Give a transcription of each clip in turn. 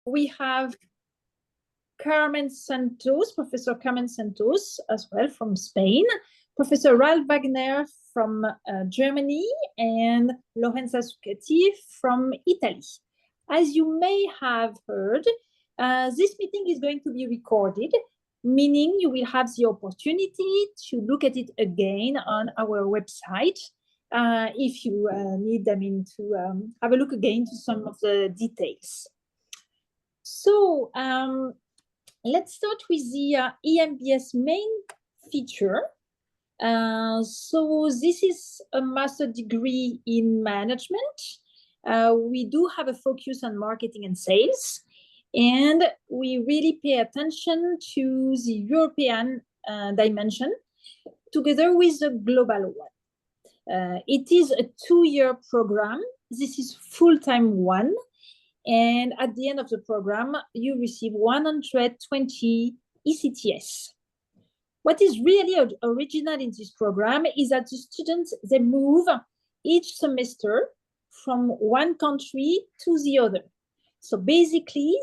we have Carmen Santos, Professor Carmen Santos as well from Spain, Professor Ralph Wagner from Germany, and Lorenza Succhetti from Italy. As you may have heard, this meeting is going to be recorded, meaning you will have the opportunity to look at it again on our website if you need, to have a look again to some of the details. So let's start with the EMBS main feature. So this is a master degree in management. We do have a focus on marketing and sales, and we really pay attention to the European dimension together with the global one. It is a 2-year program. This is full-time one. And at the end of the program, you receive 120 ECTS. What is really original in this program is that the students, they move each semester from one country to the other. So basically,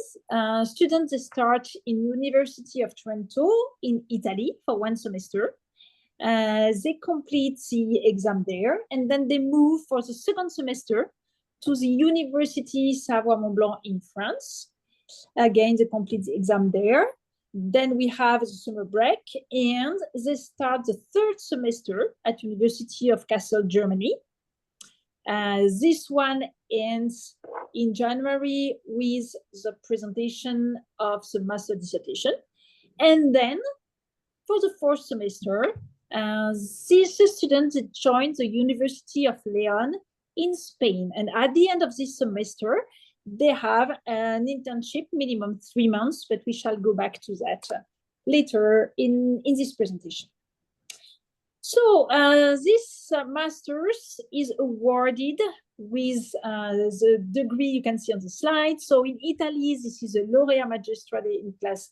students, they start in University of Trento in Italy for 1 semester. They complete the exam there, and then they move for the 2nd semester to the University Savoie-Mont-Blanc in France. Again, they complete the exam there. Then we have the summer break, and they start the 3rd semester at University of Kassel, Germany. This one ends in January with the presentation of the master dissertation. And then for the 4th semester, these students join the University of León in Spain. And at the end of this semester, they have an internship, minimum 3 months, but we shall go back to that later in this presentation. So this master's is awarded with the degree you can see on the slide. So in Italy, this is a laurea magistrale in class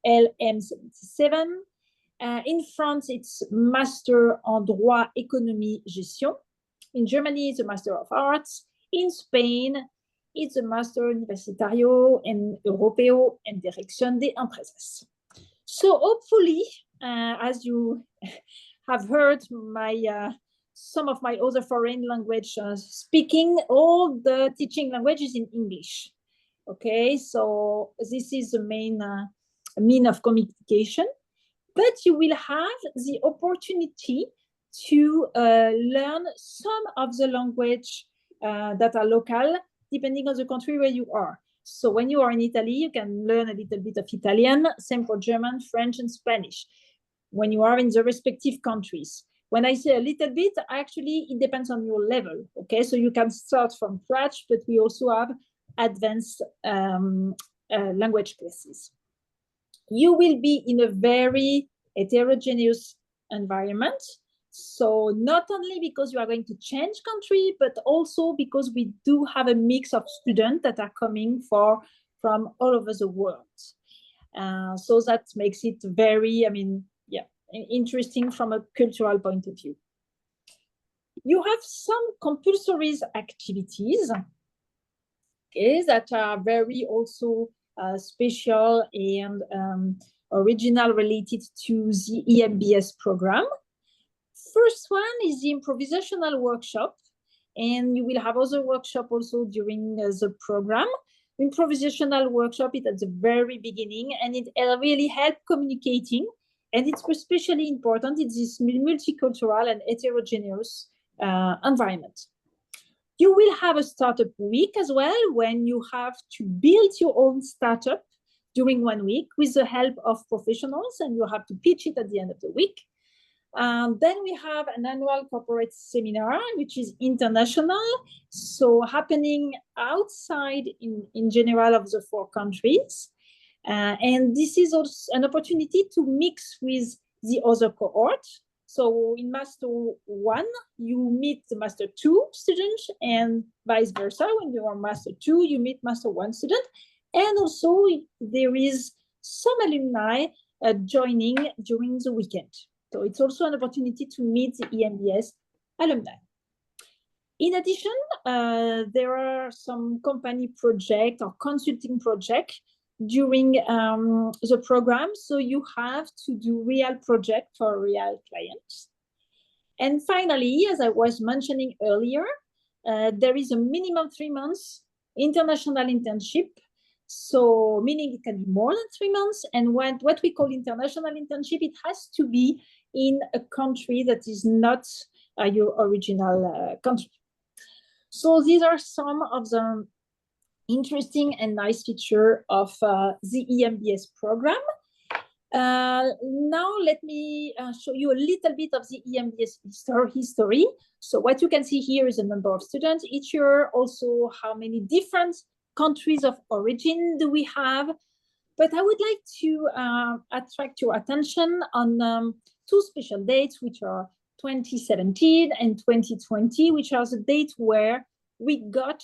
LM77. In France, it's Master en droit, économie, gestion. In Germany, it's a Master of Arts. In Spain, it's a Master Universitario en Europeo en Dirección de Empresas. So hopefully, as you have heard some of my other foreign language speaking, all the teaching language is in English. Okay, so this is the main mean of communication. But you will have the opportunity to learn some of the language that are local, depending on the country where you are. So when you are in Italy, you can learn a little bit of Italian, same for German, French, and Spanish, when you are in the respective countries. When I say a little bit, actually, it depends on your level, okay? So you can start from scratch, but we also have advanced language classes. You will be in a very heterogeneous environment. So not only because you are going to change country, but also because we do have a mix of students that are coming from all over the world. So that makes it very, interesting from a cultural point of view. You have some compulsory activities, okay, that are very also special and original related to the EMBS program. First one is the improvisational workshop, and you will have other workshops also during the program. Improvisational workshop is at the very beginning, and it really helps communicating, and it's especially important in this multicultural and heterogeneous environment. You will have a startup week as well, when you have to build your own startup during 1 week with the help of professionals, and you have to pitch it at the end of the week. Then we have an annual corporate seminar, which is international, so happening outside in general of the 4 countries. And this is also an opportunity to mix with the other cohort. So in Master 1, you meet the Master 2 students, and vice versa. When you are Master 2, you meet Master 1 student. And also there is some alumni joining during the weekend. So it's also an opportunity to meet the EMBS alumni. In addition, there are some company project or consulting project during the program. So you have to do real project for real clients. And finally, as I was mentioning earlier, there is a minimum 3 months international internship. So meaning it can be more than 3 months. And what we call international internship, it has to be in a country that is not your original country. So these are some of the interesting and nice feature of the EMBS program. Now let me show you a little bit of the EMBS history. So what you can see here is the number of students each year, also how many different countries of origin do we have. But I would like to attract your attention on 2 special dates, which are 2017 and 2020, which are the dates where we got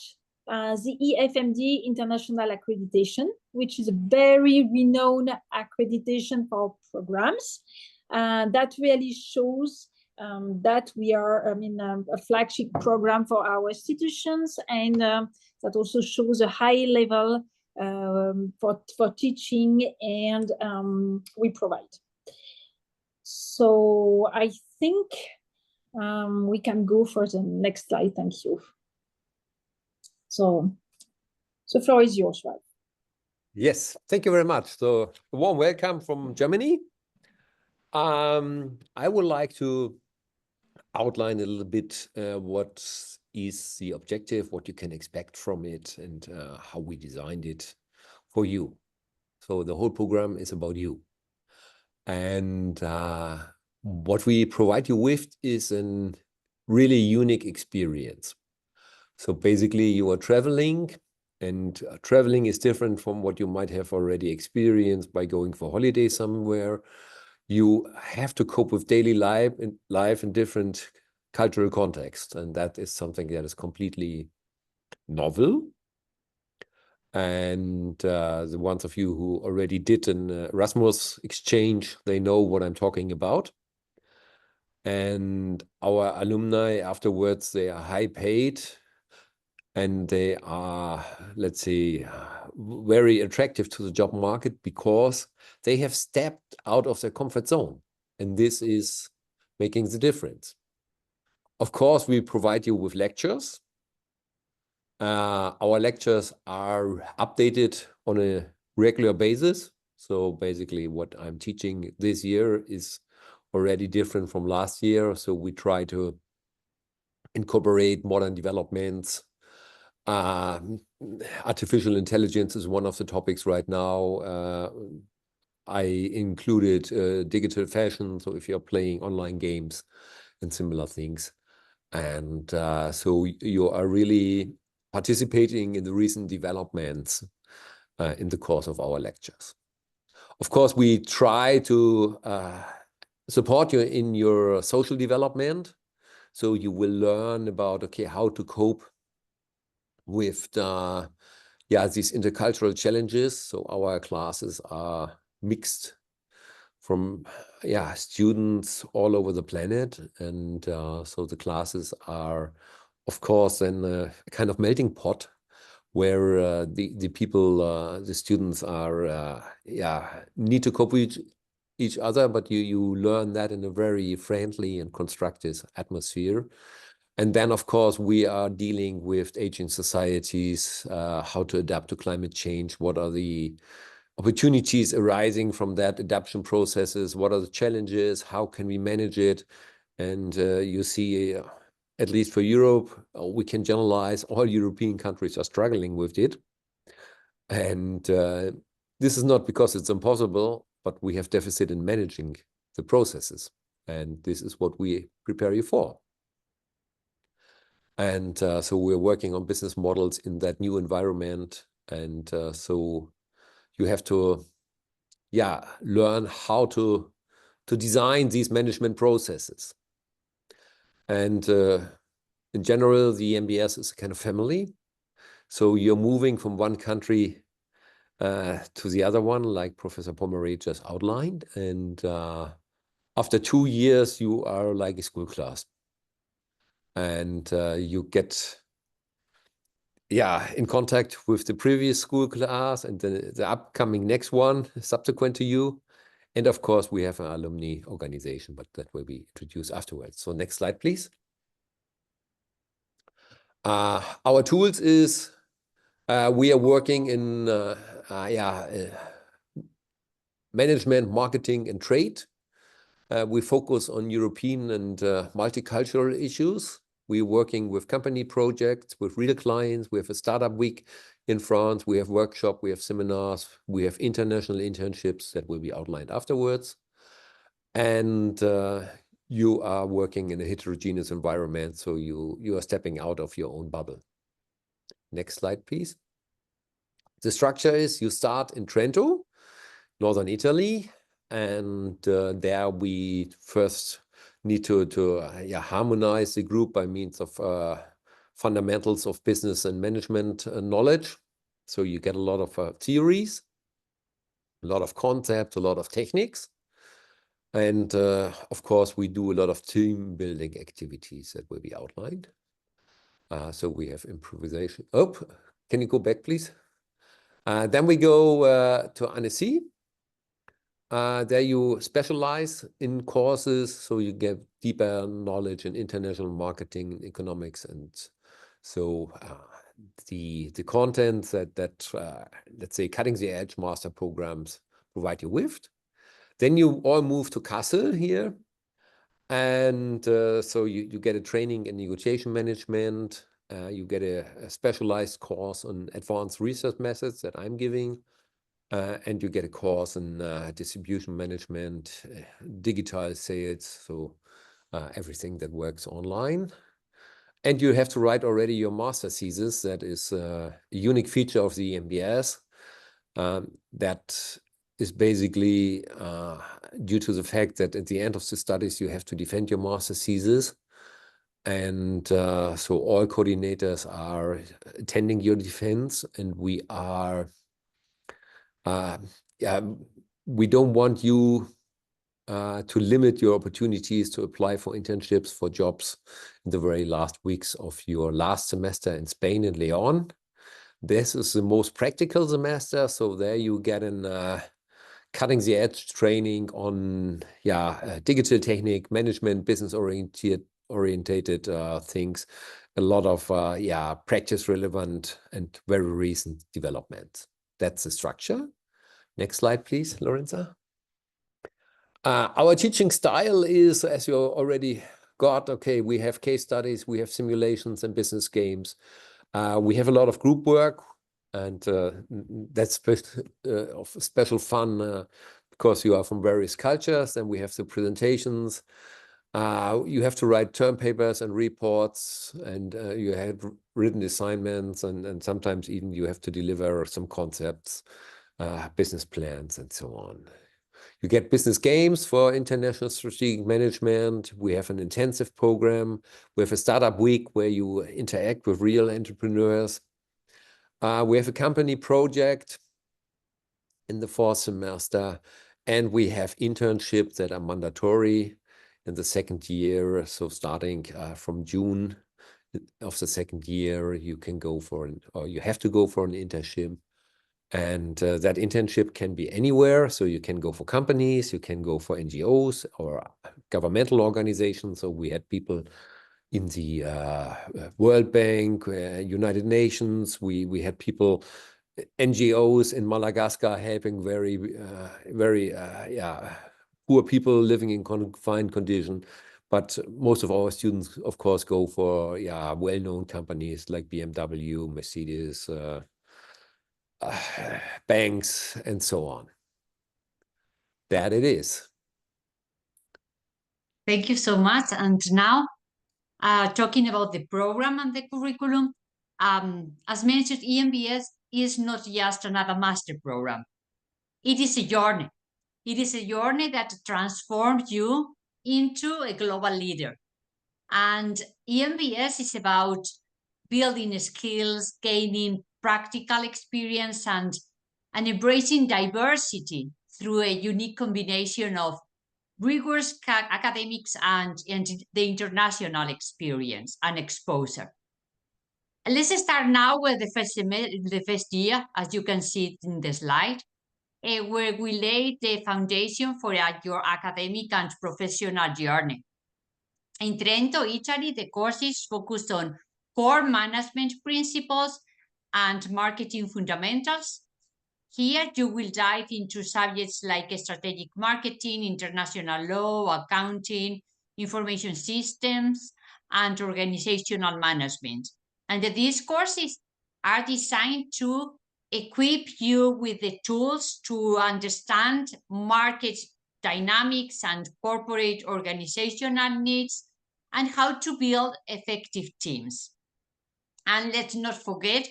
the EFMD International Accreditation, which is a very renowned accreditation for programs. That really shows that we are a flagship program for our institutions, and that also shows a high level for teaching and we provide. So I think we can go for the next slide. Thank you. So the floor is yours, Ralph. Yes, thank you very much. So a warm welcome from Germany. I would like to outline a little bit what is the objective, what you can expect from it, and how we designed it for you. So the whole program is about you. And what we provide you with is a really unique experience. So basically you are traveling, and traveling is different from what you might have already experienced by going for holiday somewhere. You have to cope with daily life in different cultural contexts, and that is something that is completely novel. And the ones of you who already did an Erasmus exchange, they know what I'm talking about. And our alumni afterwards, they are high paid, and they are, let's say, very attractive to the job market because they have stepped out of their comfort zone. And this is making the difference. Of course, we provide you with lectures. Our lectures are updated on a regular basis. So basically what I'm teaching this year is already different from last year. So we try to incorporate modern developments. Artificial intelligence is one of the topics right now. I included digital fashion, so if you're playing online games and similar things. And so you are really participating in the recent developments in the course of our lectures. Of course, we try to support you in your social development. So you will learn about, okay, how to cope with these intercultural challenges. So our classes are mixed from students all over the planet, and so the classes are, of course, then a kind of melting pot where the people, the students are need to cope with each other, but you learn that in a very friendly and constructive atmosphere. And then, of course, we are dealing with aging societies, how to adapt to climate change, what are the opportunities arising from that adaptation processes, what are the challenges, how can we manage it? And you see, at least for Europe, we can generalize all European countries are struggling with it. And this is not because it's impossible, but we have deficit in managing the processes. And this is what we prepare you for. And so we're working on business models in that new environment. And so you have to, learn how to design these management processes. And in general, the EMBS is a kind of family. So you're moving from one country to the other one, like Professor Pomeray just outlined. And after 2 years, you are like a school class. and you get in contact with the previous school class and the upcoming next one subsequent to you. And of course, we have an alumni organization, but that will be introduced afterwards. So next slide, please. Our tools is we are working in management, marketing, and trade. We focus on European and multicultural issues. We're working with company projects, with real clients. We have a startup week in France. We have workshops, we have seminars, we have international internships that will be outlined afterwards. And you are working in a heterogeneous environment, so you are stepping out of your own bubble. Next slide, please. The structure is you start in Trento, northern Italy, and there we first need to harmonize the group by means of fundamentals of business and management knowledge. So you get a lot of theories, a lot of concepts, a lot of techniques. And of course, we do a lot of team building activities that will be outlined. So we have improvisation. Oh, can you go back, please? Then we go to Annecy. There you specialize in courses, so you get deeper knowledge in international marketing, economics, and so the content that let's say cutting the edge master programs provide you with. Then you all move to Kassel here, and so you get a training in negotiation management. You get a specialized course on advanced research methods that I'm giving. And you get a course in distribution management, digital sales, so everything that works online. And you have to write already your master thesis. That is a unique feature of the EMBS. That is basically due to the fact that at the end of the studies, you have to defend your master thesis. And so all coordinators are attending your defense, and we are we don't want you to limit your opportunities to apply for internships, for jobs in the very last weeks of your last semester in Spain and Leon. This is the most practical semester, so there you get an cutting the edge training on digital technique, management, business orientated things, a lot of practice relevant and very recent developments. That's the structure. Next slide, please, Lorenza. Our teaching style is, as you already got, okay, we have case studies, we have simulations and business games. We have a lot of group work, and that's of special fun because you are from various cultures, and we have the presentations. You have to write term papers and reports, and you have written assignments, and sometimes even you have to deliver some concepts, business plans, and so on. You get business games for international strategic management. We have an intensive program. We have a startup week where you interact with real entrepreneurs. We have a company project in the fourth semester, and we have internships that are mandatory in the second year. So starting from June of the second year, you can go for you have to go for an internship. And that internship can be anywhere. So you can go for companies, you can go for NGOs or governmental organizations. So we had people in the World Bank, United Nations. We had people, NGOs in Madagascar helping very poor people living in confined condition. But most of our students, of course, go for well-known companies like BMW, Mercedes, banks, and so on. That it is. Thank you so much. And now, talking about the program and the curriculum, as mentioned, EMBS is not just another master program. It is a journey. It is a journey that transforms you into a global leader. And EMBS is about building skills, gaining practical experience, and embracing diversity through a unique combination of rigorous academics and the international experience and exposure. Let's start now with the first year, as you can see in the slide, where we laid the foundation for your academic and professional journey. In Trento, Italy, the courses focus on core management principles and marketing fundamentals. Here, you will dive into subjects like strategic marketing, international law, accounting, information systems, and organizational management. And these courses are designed to equip you with the tools to understand market dynamics and corporate organizational needs and how to build effective teams. And let's not forget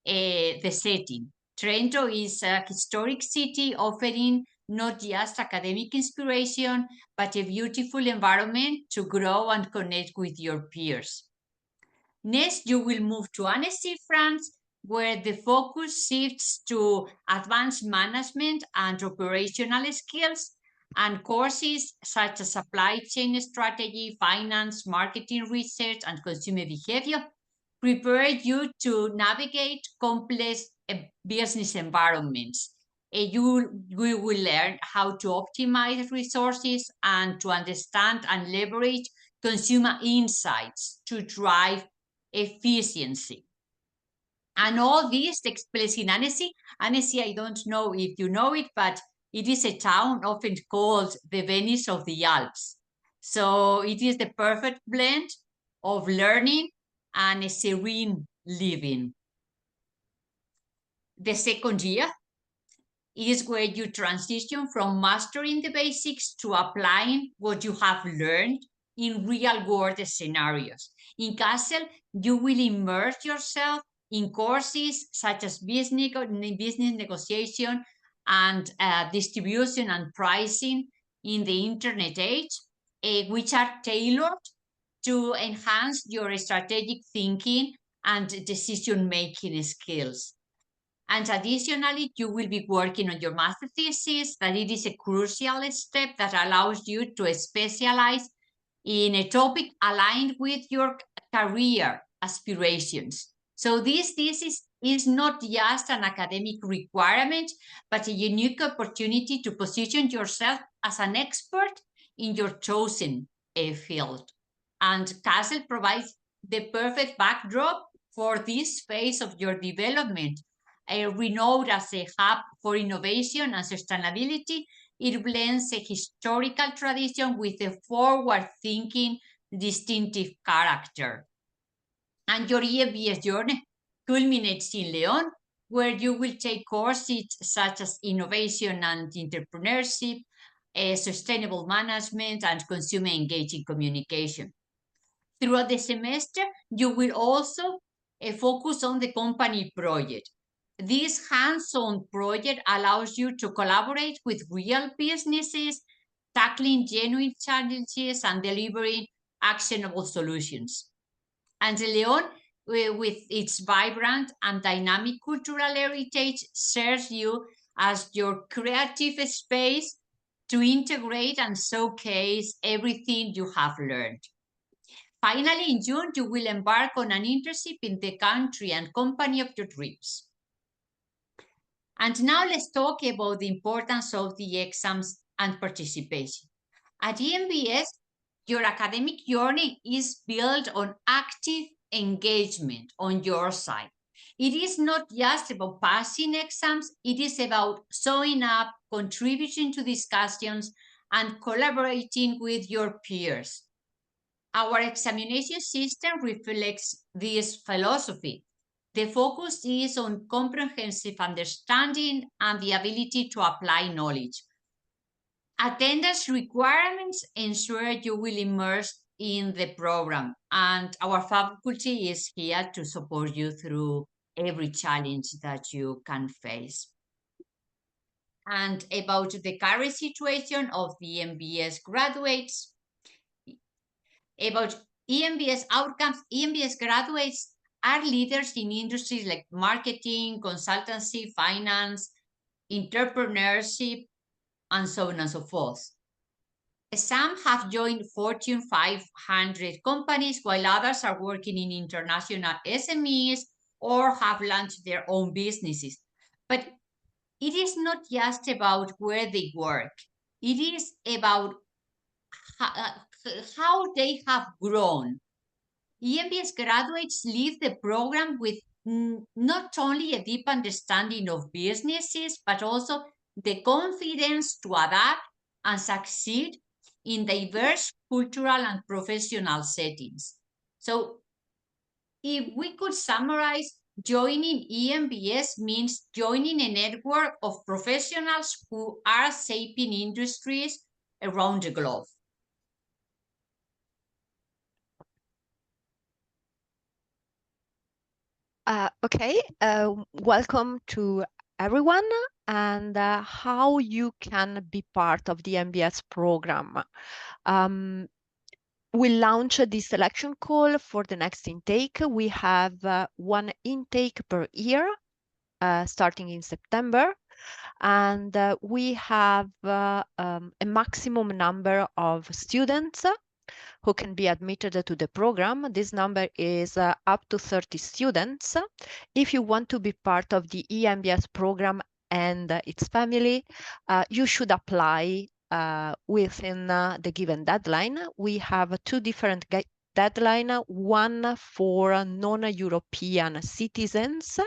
the setting. Trento is a historic city offering not just academic inspiration, but a beautiful environment to grow and connect with your peers. Next, you will move to Annecy, France, where the focus shifts to advanced management and operational skills, and courses such as supply chain strategy, finance, marketing research, and consumer behavior prepare you to navigate complex business environments. You will learn how to optimize resources and to understand and leverage consumer insights to drive efficiency. And all this takes place in Annecy. Annecy, I don't know if you know it, but it is a town often called the Venice of the Alps. So it is the perfect blend of learning and a serene living. The second year is where you transition from mastering the basics to applying what you have learned in real-world scenarios. In Kassel, you will immerse yourself in courses such as business negotiation and distribution and pricing in the internet age, which are tailored to enhance your strategic thinking and decision-making skills. And additionally, you will be working on your master thesis, that it is a crucial step that allows you to specialize in a topic aligned with your career aspirations. So this thesis is not just an academic requirement, but a unique opportunity to position yourself as an expert in your chosen field. And Kassel provides the perfect backdrop for this phase of your development. Renowned as a hub for innovation and sustainability, it blends a historical tradition with a forward-thinking, distinctive character. And your EMBS journey culminates in León, where you will take courses such as innovation and entrepreneurship, sustainable management, and consumer engaging communication. Throughout the semester, you will also focus on the company project. This hands-on project allows you to collaborate with real businesses, tackling genuine challenges and delivering actionable solutions. And León, with its vibrant and dynamic cultural heritage, serves you as your creative space to integrate and showcase everything you have learned. Finally, in June, you will embark on an internship in the country and company of your dreams. And now let's talk about the importance of the exams and participation. At EMBS, your academic journey is built on active engagement on your side. It is not just about passing exams, it is about showing up, contributing to discussions, and collaborating with your peers. Our examination system reflects this philosophy. The focus is on comprehensive understanding and the ability to apply knowledge. Attendance requirements ensure you will immerse in the program, and our faculty is here to support you through every challenge that you can face. And about the current situation of the EMBS graduates, about EMBS outcomes, EMBS graduates are leaders in industries like marketing, consultancy, finance, entrepreneurship, and so on and so forth. Some have joined Fortune 500 companies, while others are working in international SMEs or have launched their own businesses. But it is not just about where they work. It is about how they have grown. EMBS graduates leave the program with not only a deep understanding of businesses, but also the confidence to adapt and succeed in diverse cultural and professional settings. So if we could summarize, joining EMBS means joining a network of professionals who are shaping industries around the globe. Okay, welcome to everyone, and how you can be part of the MBS program. We launch the selection call for the next intake. We have one intake per year, starting in September, and we have a maximum number of students who can be admitted to the program. This number is up to 30 students. If you want to be part of the EMBS program and its family, you should apply within the given deadline. We have two different deadlines, one for non-European citizens,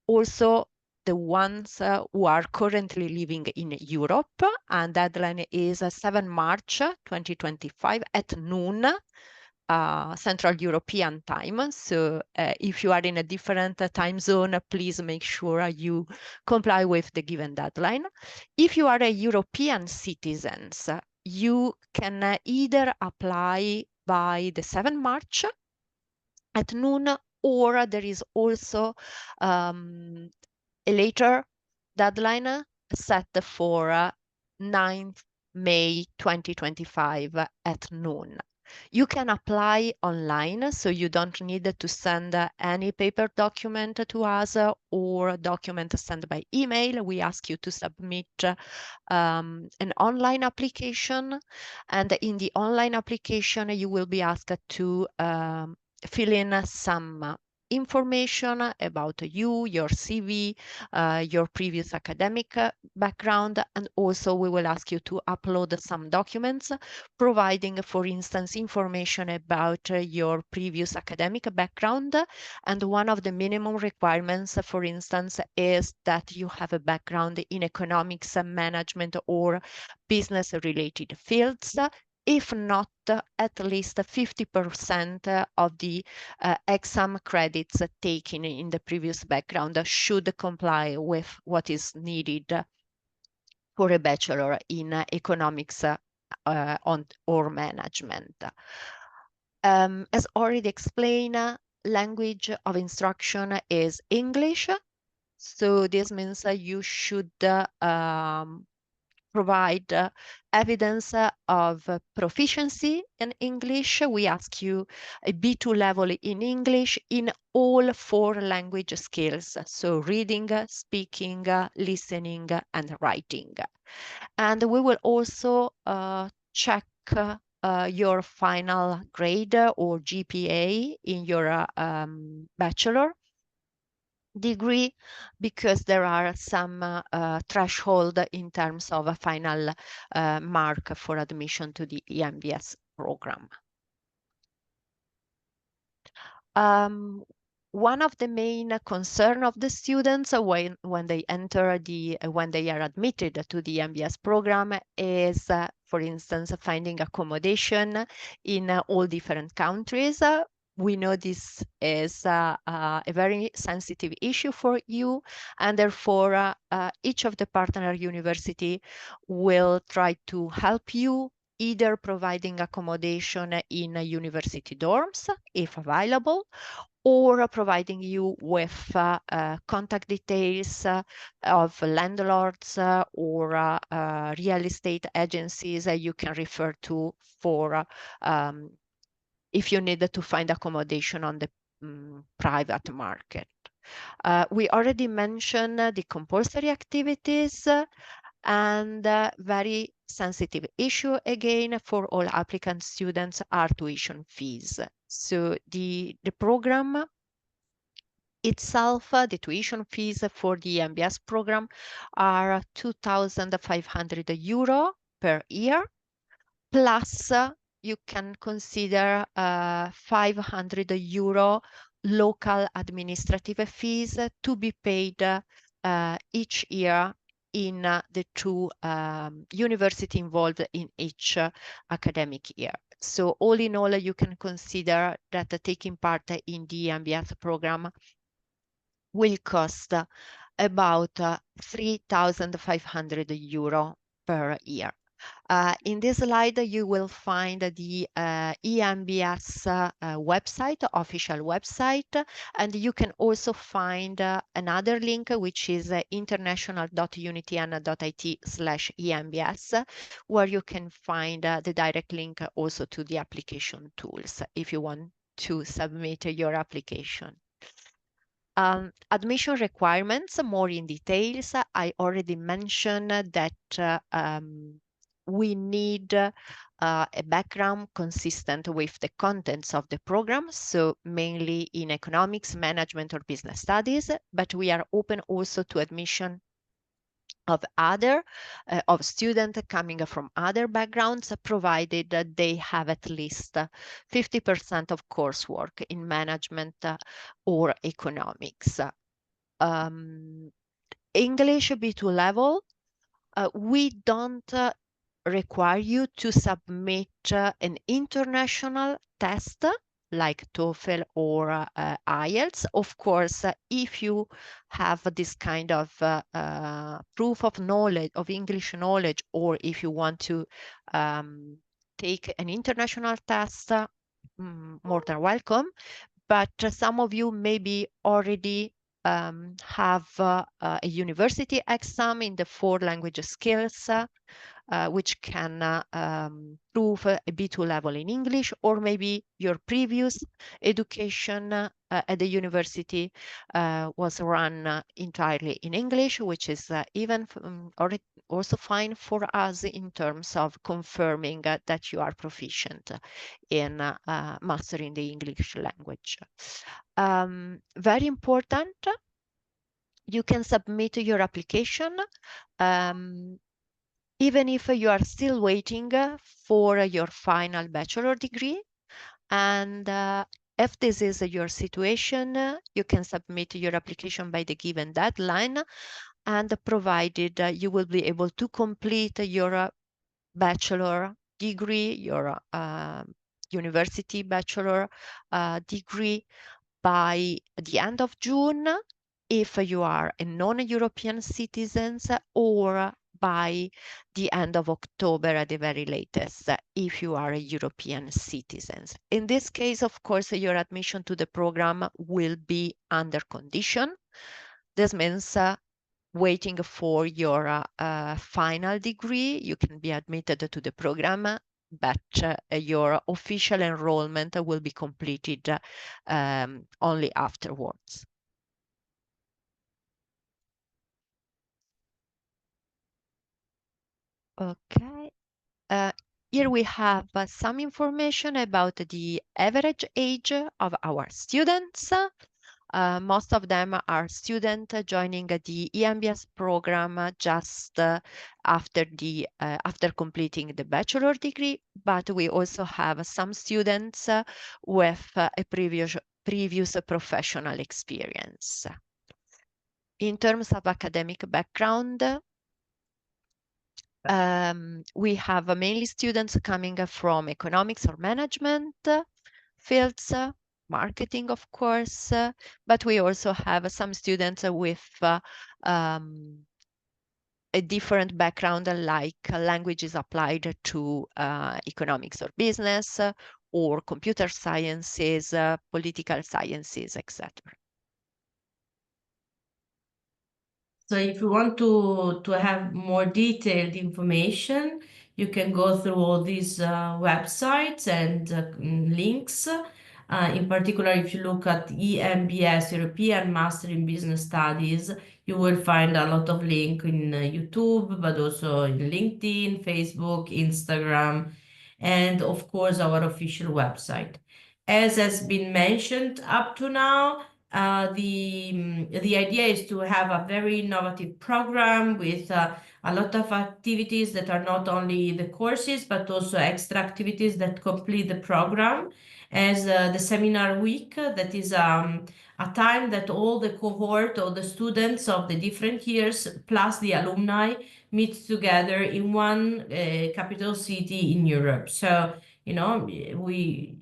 also the ones who are currently living in Europe, and deadline is 7 March 2025 at noon, Central European time. So if you are in a different time zone, please make sure you comply with the given deadline. If you are a European citizen, you can either apply by the 7 March at noon, or there is also a later deadline set for 9th May 2025 at noon. You can apply online, so you don't need to send any paper document to us or document sent by email. We ask you to submit an online application, and in the online application you will be asked to fill in some information about you, your CV, your previous academic background, and also we will ask you to upload some documents providing, for instance, information about your previous academic background. And one of the minimum requirements, for instance, is that you have a background in economics, management, or business-related fields. If not, at least 50% of the exam credits taken in the previous background should comply with what is needed for a bachelor in economics or management. As already explained, language of instruction is English. So this means you should provide evidence of proficiency in English. We ask you a B2 level in English in all 4 language skills, so reading, speaking, listening, and writing. And we will also check your final grade or GPA in your bachelor degree, because there are some threshold in terms of a final mark for admission to the EMBS program. One of the main concern of the students when they are admitted to the EMBS program is, for instance, finding accommodation in all different countries. We know this is a very sensitive issue for you, and therefore each of the partner university will try to help you, either providing accommodation in university dorms if available, or providing you with contact details of landlords or real estate agencies that you can refer to for if you need to find accommodation on the private market. We already mentioned the compulsory activities, and very sensitive issue again for all applicant students are tuition fees. So the program itself, the tuition fees for the EMBS program are 2,500 euro per year, plus you can consider 500 euro local administrative fees to be paid each year in the two university involved in each academic year. So all in all, you can consider that taking part in the EMBS program will cost about 3,500 euro per year. In this slide, you will find the EMBS website, official website, and you can also find another link, which is international.unitn.it/EMBS, where you can find the direct link also to the application tools if you want to submit your application. Admission requirements, more in details. I already mentioned that we need a background consistent with the contents of the program, so mainly in economics, management, or business studies, but we are open also to admission of students coming from other backgrounds, provided that they have at least 50% of coursework in management or economics. English B2 level, we don't require you to submit an international test like TOEFL or IELTS. Of course, if you have this kind of proof of knowledge, of English knowledge, or if you want to take an international test, more than welcome. But some of you maybe already have a university exam in the 4 language skills, which can prove a B2 level in English, or maybe your previous education at the university was run entirely in English, which is even also fine for us in terms of confirming that you are proficient in mastering the English language. Very important, you can submit your application even if you are still waiting for your final bachelor degree. And if this is your situation, you can submit your application by the given deadline, and provided you will be able to complete your bachelor degree, your university bachelor degree by the end of June, if you are a non-European citizen, or by the end of October at the very latest, if you are a European citizen. In this case, of course, your admission to the program will be under condition. This means waiting for your final degree, you can be admitted to the program, but your official enrollment will be completed only afterwards. Okay. Here we have some information about the average age of our students. Most of them are students joining the EMBS program just after completing the bachelor degree, but we also have some students with a previous professional experience. In terms of academic background, we have mainly students coming from economics or management fields, marketing, of course, but we also have some students with a different background, like languages applied to economics or business, or computer sciences, political sciences, etc. So if you want to have more detailed information, you can go through all these websites and links. In particular, if you look at EMBS, European Master in Business Studies, you will find a lot of link in YouTube, but also in LinkedIn, Facebook, Instagram, and of course our official website. As has been mentioned up to now, the idea is to have a very innovative program with a lot of activities that are not only the courses, but also extra activities that complete the program, as the seminar week, that is a time that all the cohort or the students of the different years plus the alumni meet together in one capital city in Europe. So, you know, we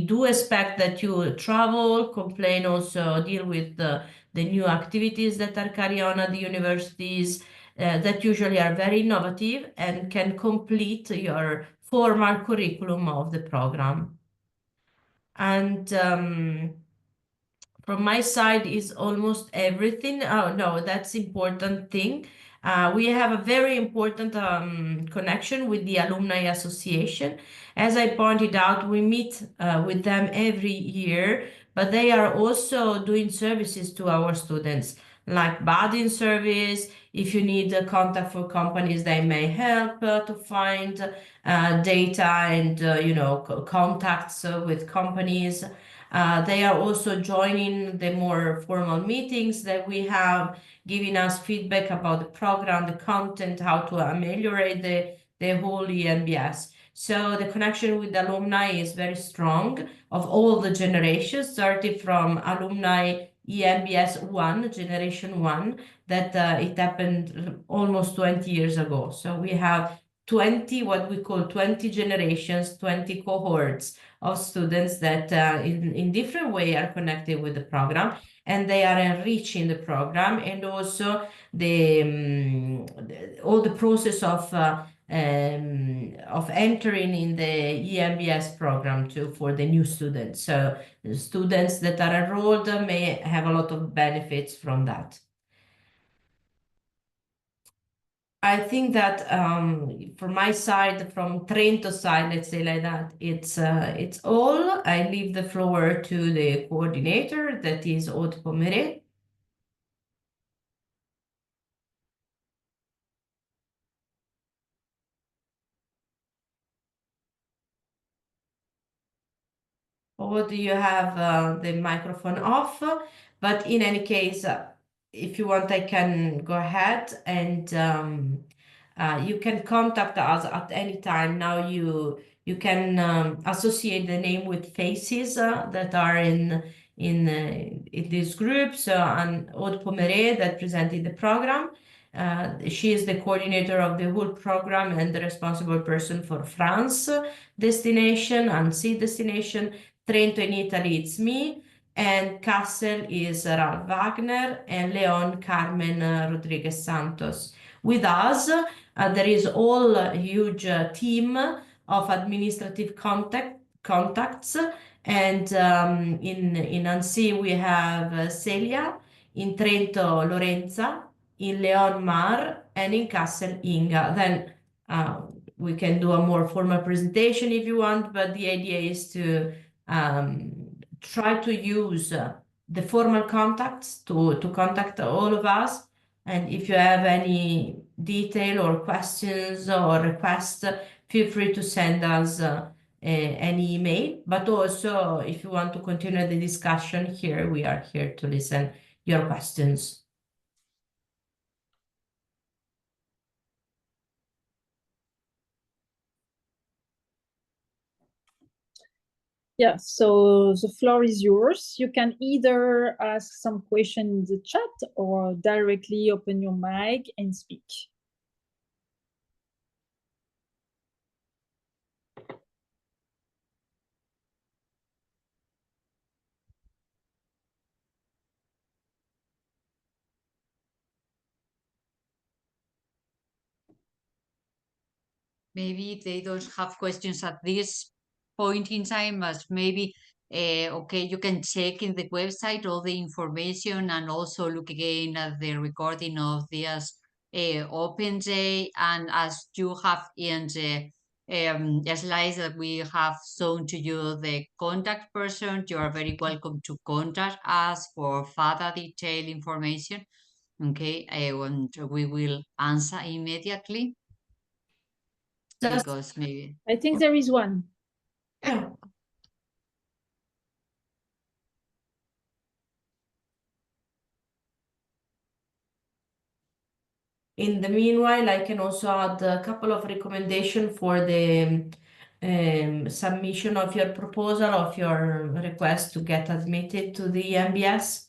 do expect that you travel, complain, also deal with the new activities that are carried on at the universities that usually are very innovative and can complete your formal curriculum of the program. And from my side is almost everything. Oh no, that's important thing. We have a very important connection with the Alumni Association. As I pointed out, we meet with them every year, but they are also doing services to our students, like budding service. If you need a contact for companies, they may help to find data and contacts with companies. They are also joining the more formal meetings that we have, giving us feedback about the program, the content, how to ameliorate the whole EMBS. So the connection with the alumni is very strong of all the generations, starting from alumni EMBS 1, generation 1, that it happened almost 20 years ago. So we have 20, what we call 20 generations, 20 cohorts of students that in different way are connected with the program, and they are enriching the program, and also all the process of entering in the EMBS program too for the new students. So the students that are enrolled may have a lot of benefits from that. I think that from my side, from Trento side, let's say like that, it's all. I leave the floor to the coordinator, that is Aude Pommeret. Aude, you have the microphone off, but in any case, if you want, I can go ahead, and you can contact us at any time. Now you can associate the name with faces that are in this group. So Aude Pommeret, that presented the program. She is the coordinator of the whole program and the responsible person for France destination and sea destination. Trento in Italy, it's me, and Kassel is Ralph Wagner, and Leon Carmen Rodriguez Santos. With us, there is all a huge team of administrative contacts, and in Annecy we have Celia, in Trento Lorenza, in Leon Mar, and in Kassel Inga. Then we can do a more formal presentation if you want, but the idea is to try to use the formal contacts to contact all of us. And if you have any detail or questions or requests, feel free to send us an email. But also, if you want to continue the discussion here, we are here to listen your questions. Yeah, so the floor is yours. You can either ask some question in the chat or directly open your mic and speak. Maybe they don't have questions at this point in time, as maybe okay, you can check in the website all the information and also look again at the recording of this Open Day. And as you have in the slides that we have shown to you the contact person. You are very welcome to contact us for further detailed information. Okay, and we will answer immediately. Because maybe I think there is one. Yeah. In the meanwhile, I can also add a couple of recommendations for the submission of your proposal, of your request to get admitted to the EMBS.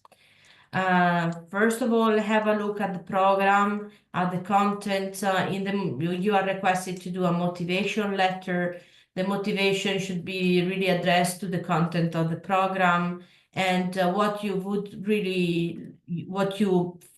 First of all, have a look at the program, at the content. You are requested to do a motivation letter. The motivation should be really addressed to the content of the program and what you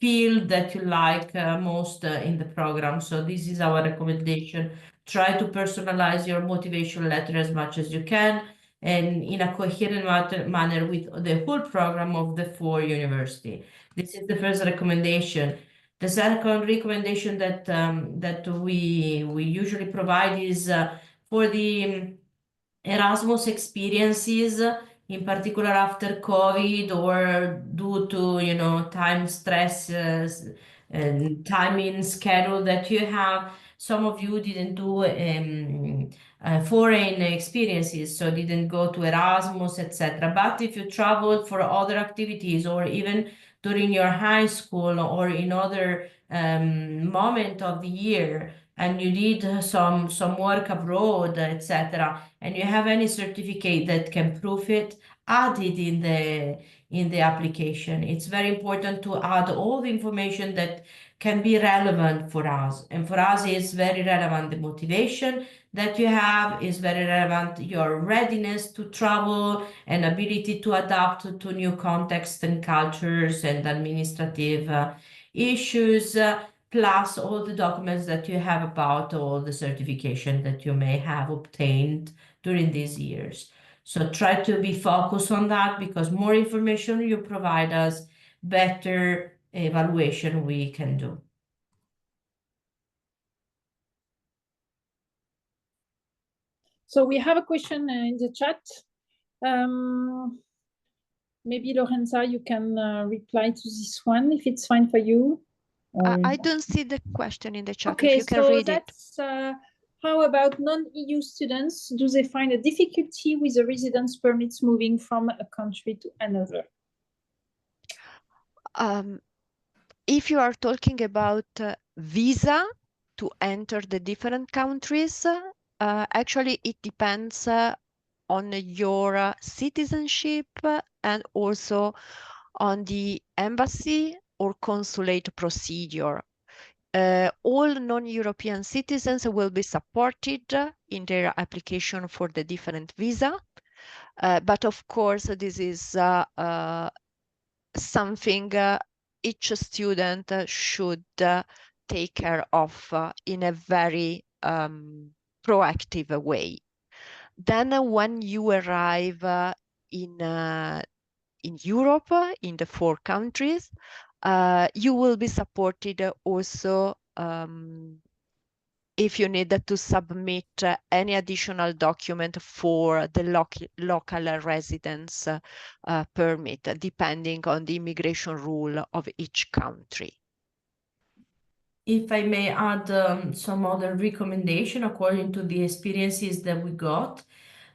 feel that you like most in the program. So this is our recommendation. Try to personalize your motivation letter as much as you can and in a coherent manner with the whole program of the 4 university. This is the first recommendation. The second recommendation that we usually provide is for the Erasmus experiences, in particular after COVID or due to time stresses and timing schedule that you have. Some of you didn't do foreign experiences, so didn't go to Erasmus, etc. But if you traveled for other activities or even during your high school or in other moment of the year, and you did some work abroad, etc., and you have any certificate that can prove it, add it in the application. It's very important to add all the information that can be relevant for us. And for us, it's very relevant the motivation that you have, is very relevant your readiness to travel and ability to adapt to new contexts and cultures and administrative issues. Plus all the documents that you have about all the certification that you may have obtained during these years. So try to be focused on that, because more information you provide us, better evaluation we can do. So we have a question in the chat. Maybe Lorenza, you can reply to this one if it's fine for you. I don't see the question in the chat. Okay, if you can so read that's how about non-EU students? Do they find a difficulty with the residence permits moving from a country to another? If you are talking about visa to enter the different countries, actually it depends on your citizenship and also on the embassy or consulate procedure. All non-European citizens will be supported in their application for the different visa. But of course, this is something each student should take care of in a very proactive way. Then when you arrive in Europe, in the 4 countries, you will be supported also if you need to submit any additional document for the local residence permit, depending on the immigration rule of each country. If I may add some other recommendation according to the experiences that we got,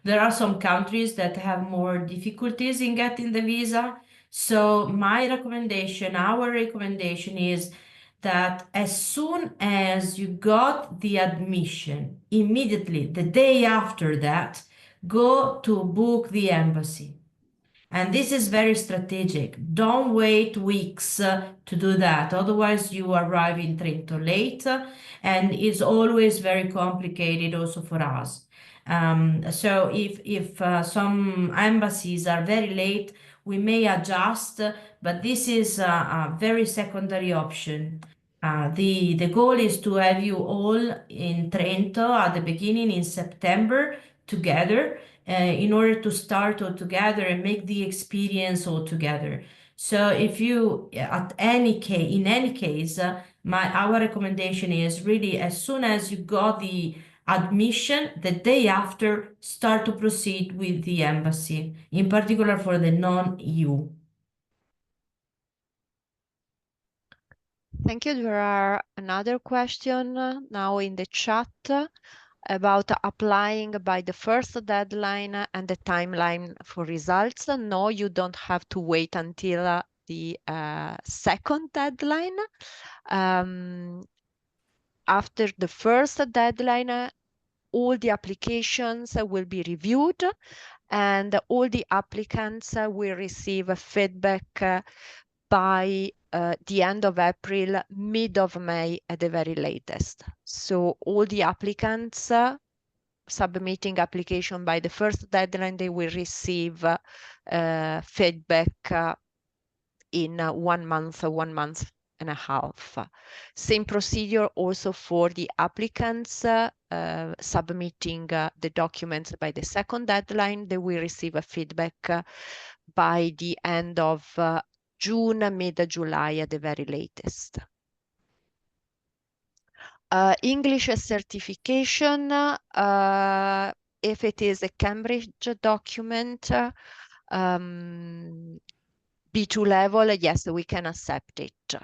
there are some countries that have more difficulties in getting the visa. So my recommendation, our recommendation is that as soon as you got the admission, immediately, the day after that, go to book the embassy. And this is very strategic. Don't wait weeks to do that. Otherwise, you arrive in Trento late, and it's always very complicated also for us. So if some embassies are very late, we may adjust, but this is a very secondary option. The goal is to have you all in Trento at the beginning in September together, in order to start all together and make the experience all together. So if you, in any case, our recommendation is really as soon as you got the admission the day after start to proceed with the embassy, in particular for the non-EU. Thank you. There are another question now in the chat about applying by the first deadline and the timeline for results. No, you don't have to wait until the second deadline. After the first deadline, all the applications will be reviewed and all the applicants will receive a feedback by the end of April, mid of May at the very latest. So all the applicants submitting application by the first deadline, they will receive feedback in 1 month, 1 month and a half. Same procedure also for the applicants submitting the documents by the second deadline. They will receive a feedback by the end of June, mid-July at the very latest. English certification, if it is a Cambridge document, B2 level, yes, we can accept it,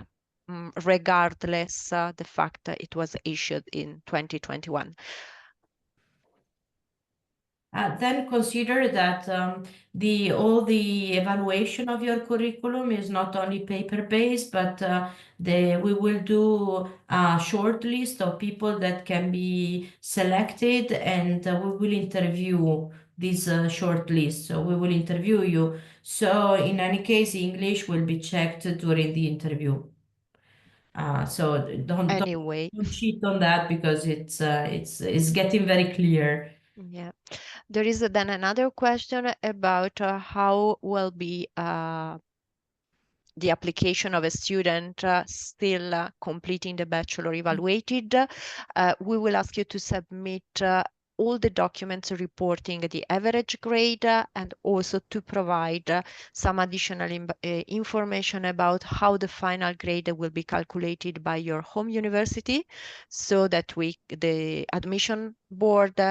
regardless the fact that it was issued in 2021. Then consider that all the evaluation of your curriculum is not only paper-based, but we will do a short list of people that can be selected, and we will interview this short list. So we will interview you. So in any case, English will be checked during the interview. So don't cheat on that, because it's getting very clear. Yeah, there is then another question about how will be the application of a student still completing the bachelor evaluated. We will ask you to submit all the documents reporting the average grade and also to provide some additional information about how the final grade will be calculated by your home university, so that the admission board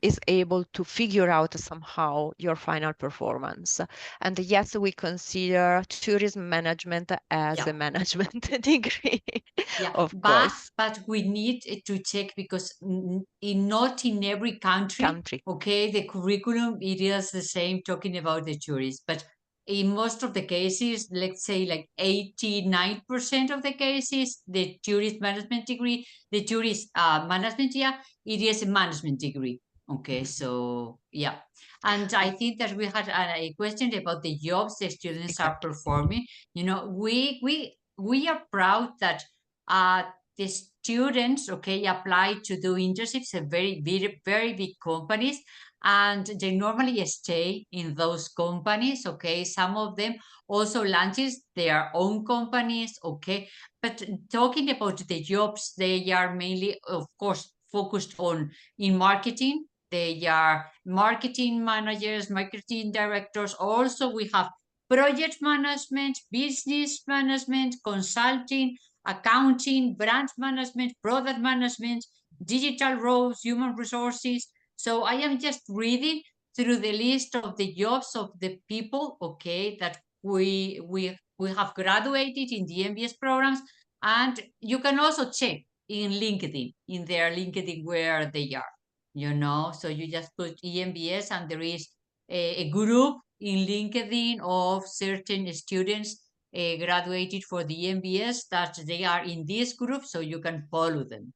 is able to figure out somehow your final performance. And yes, we consider tourism management as a management degree, of course. But we need to check, because not in every country, okay, the curriculum, it is the same talking about the tourists. But in most of the cases, let's say like 89% of the cases, the tourist management degree, the tourist management, it is a management degree. Okay, so yeah. And I think that we had a question about the jobs the students are performing. You know, we are proud that the students, okay, apply to do internships at very big companies, and they normally stay in those companies. Okay, some of them also launches their own companies. Okay, but talking about the jobs, they are mainly, of course, focused in marketing. They are marketing managers, marketing directors. Also, we have project management, business management, consulting, accounting, brand management, product management, digital roles, human resources. So I am just reading through the list of the jobs of the people, okay, that we have graduated in the EMBS programs, and you can also check in LinkedIn, in their LinkedIn, where they are. You know, so you just put EMBS and there is a group in LinkedIn of certain students graduated for the EMBS that they are in this group, so you can follow them.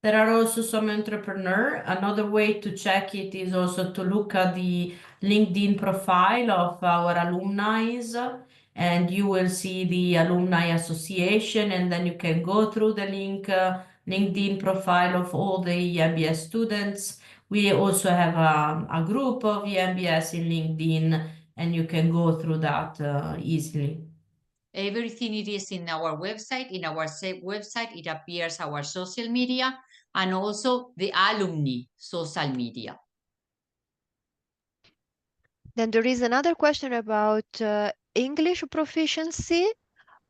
There are also some entrepreneurs. Another way to check it is also to look at the LinkedIn profile of our alumni, and you will see the Alumni Association, and then you can go through the LinkedIn profile of all the EMBS students. We also have a group of EMBS in LinkedIn, and you can go through that easily. Everything it is in our website. In our website, it appears our social media and also the alumni social media. Then there is another question about English proficiency.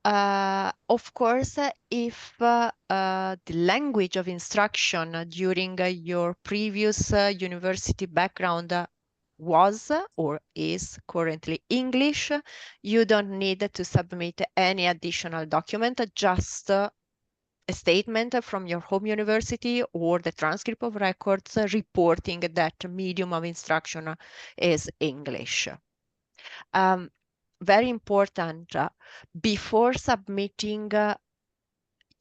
Of course, if the language of instruction during your previous university background was or is currently English, you don't need to submit any additional document, just a statement from your home university or the transcript of records reporting that medium of instruction is English. Very important, before submitting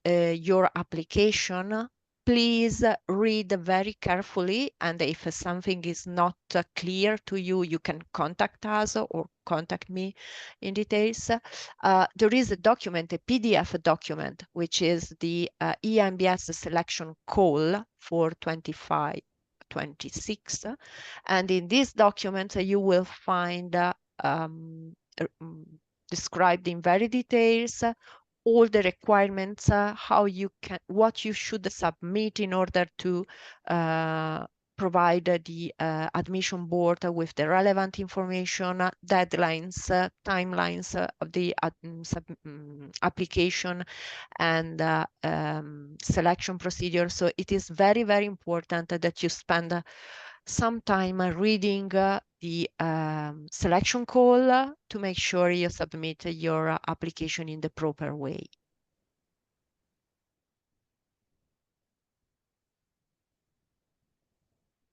your application, please read very carefully, and if something is not clear to you, you can contact us or contact me in details. There is a document, a PDF document, which is the EMBS selection call for 25-26. And in this document, you will find described in very details all the requirements, what you should submit in order to provide the admission board with the relevant information, deadlines, timelines of the application, and selection procedure. So it is very, very important that you spend some time reading the selection call to make sure you submit your application in the proper way.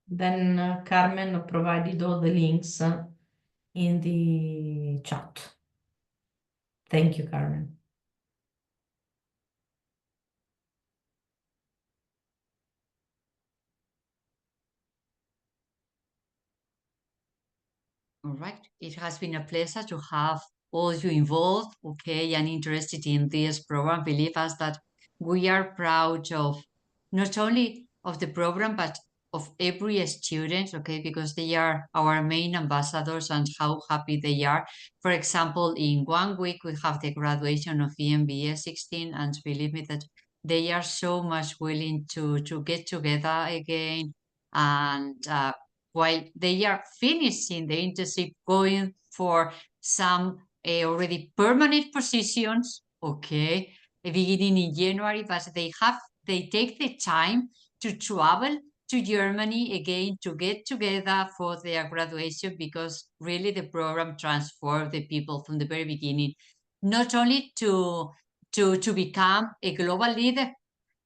Then Carmen provided all the links in the chat. Thank you, Carmen. All right. It has been a pleasure to have all you involved, okay, and interested in this program. Believe us that we are proud of not only of the program, but of every student, okay, because they are our main ambassadors and how happy they are. For example, in 1 week, we have the graduation of EMBS 16, and believe me that they are so much willing to get together again, and while they are finishing the internship, going for some already permanent positions, okay, beginning in January, but they take the time to travel to Germany again to get together for their graduation, because really the program transformed the people from the very beginning, not only to become a global leader,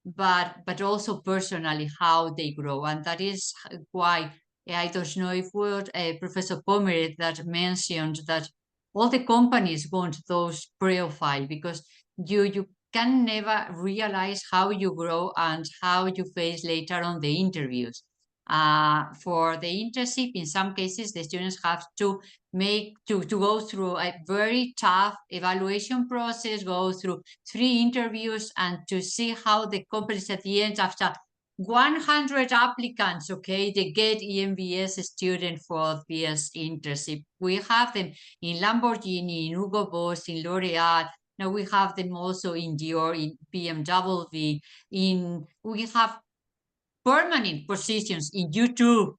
but also personally how they grow. And that is why I don't know if what Professor Pomeroy that mentioned that all the companies want those profile, because you can never realize how you grow and how you face later on the interviews. For the internship, in some cases, the students have to go through a very tough evaluation process, go through 3 interviews, and to see how the companies at the end, after 100 applicants, okay, they get EMBS student for this internship. We have them in Lamborghini, in Hugo Boss, in L'Oreal. Now we have them also in Dior, in BMW, we have permanent positions in YouTube,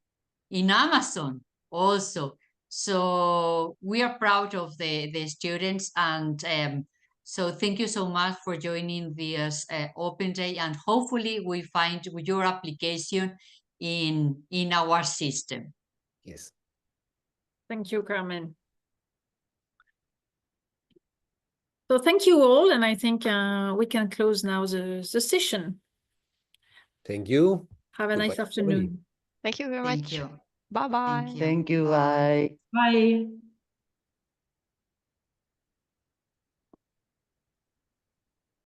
in Amazon also. So we are proud of the students, and so thank you so much for joining this Open Day, and hopefully we find your application in our system. Yes. Thank you, Carmen. So thank you all, and I think we can close now the session. Thank you. Have a nice afternoon. Thank you very Thank much. you. Bye-bye. Thank you. Thank you. Bye. Bye.